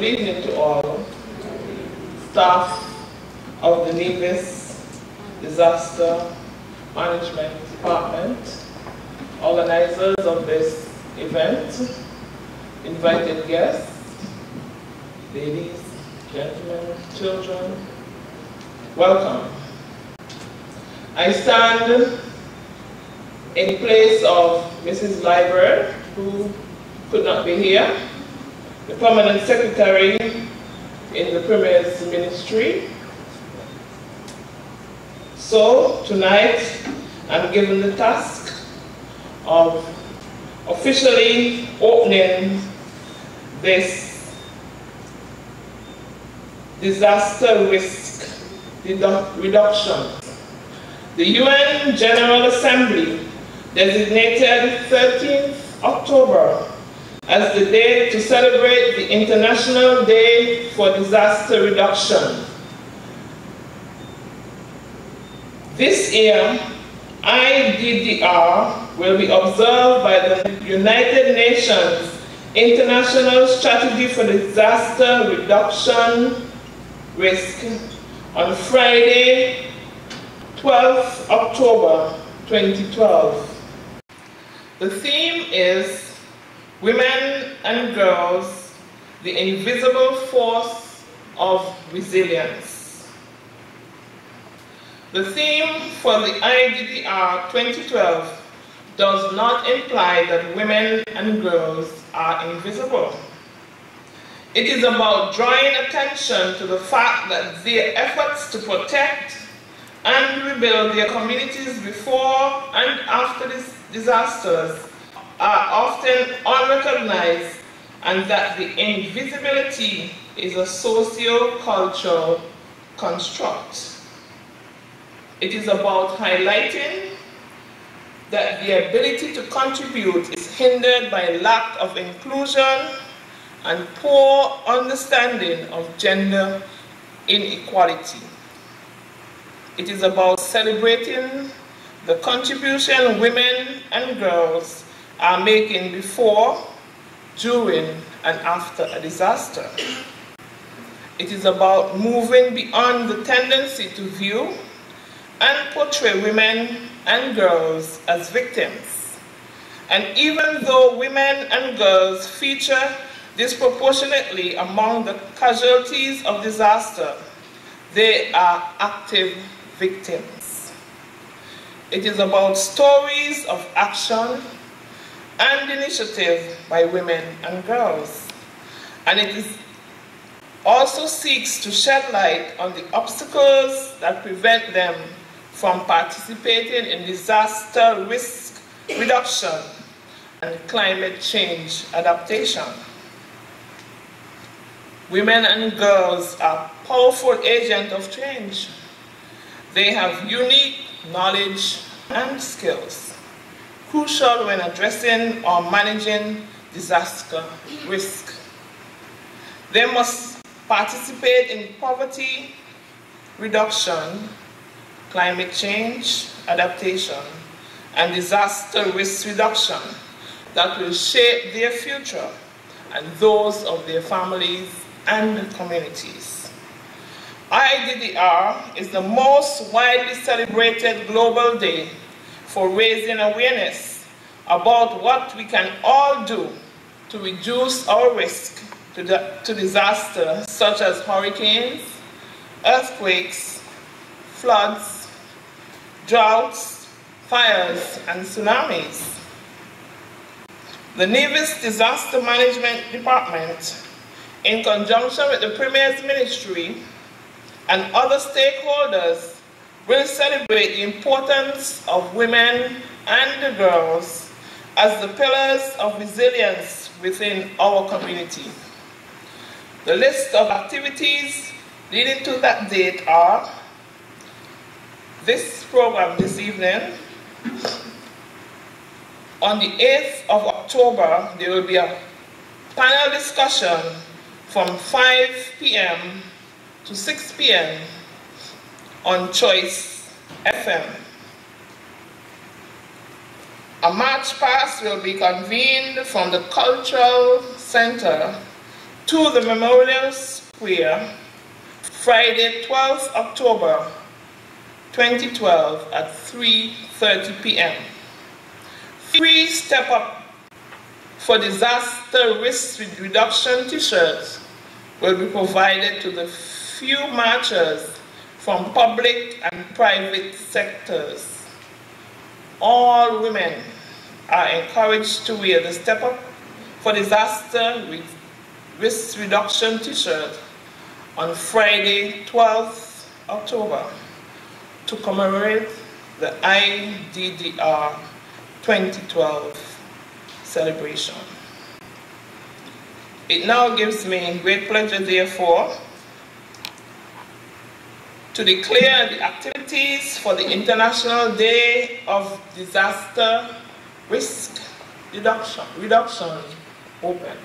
Good evening to all staff of the Nevis Disaster Management Department, organizers of this event, invited guests, ladies, gentlemen, children, welcome. I stand in place of Mrs. Liebert, who could not be here, the Permanent Secretary in the Premier's Ministry. So tonight I'm given the task of officially opening this disaster risk reduction. The UN General Assembly designated 13th October as the day to celebrate the International Day for Disaster Reduction. This year, Iddr will be observed by the United Nations International Strategy for Disaster Reduction Risk on Friday, 12th October 2012. The theme is Women and Girls, the Invisible Force of Resilience. The theme for the Iddr 2012 does not imply that women and girls are invisible. It is about drawing attention to the fact that their efforts to protect and rebuild their communities before and after these disasters are often unrecognized, and that the invisibility is a socio-cultural construct. It is about highlighting that the ability to contribute is hindered by lack of inclusion and poor understanding of gender inequality. It is about celebrating the contribution women and girls are making before, during, and after a disaster. It is about moving beyond the tendency to view and portray women and girls as victims. And even though women and girls feature disproportionately among the casualties of disaster, they are active victims. It is about stories of action and initiative by women and girls. And it also seeks to shed light on the obstacles that prevent them from participating in disaster risk reduction and climate change adaptation. Women and girls are powerful agents of change. They have unique knowledge and skills, crucial when addressing or managing disaster risk. They must participate in poverty reduction, climate change adaptation, and disaster risk reduction that will shape their future and those of their families and communities. Iddr is the most widely celebrated global day for raising awareness about what we can all do to reduce our risk to disasters such as hurricanes, earthquakes, floods, droughts, fires, and tsunamis. The Nevis Disaster Management Department, in conjunction with the Premier's Ministry and other stakeholders, will celebrate the importance of women and girls as the pillars of resilience within our community. The list of activities leading to that date are this program this evening. On the 8th of October, there will be a panel discussion from 5 p.m. to 6 p.m. on Choice FM. A march past will be convened from the Cultural Center to the Memorial Square, Friday, 12th October 2012 at 3:30 p.m. Free Step Up for Disaster Risk Reduction t-shirts will be provided to the few marchers from public and private sectors. All women are encouraged to wear the Step Up for Disaster Risk Reduction t-shirt on Friday, 12th October to commemorate the Iddr 2012 celebration. It now gives me great pleasure, therefore, to declare the activities for the International Day of Disaster Risk Reduction open.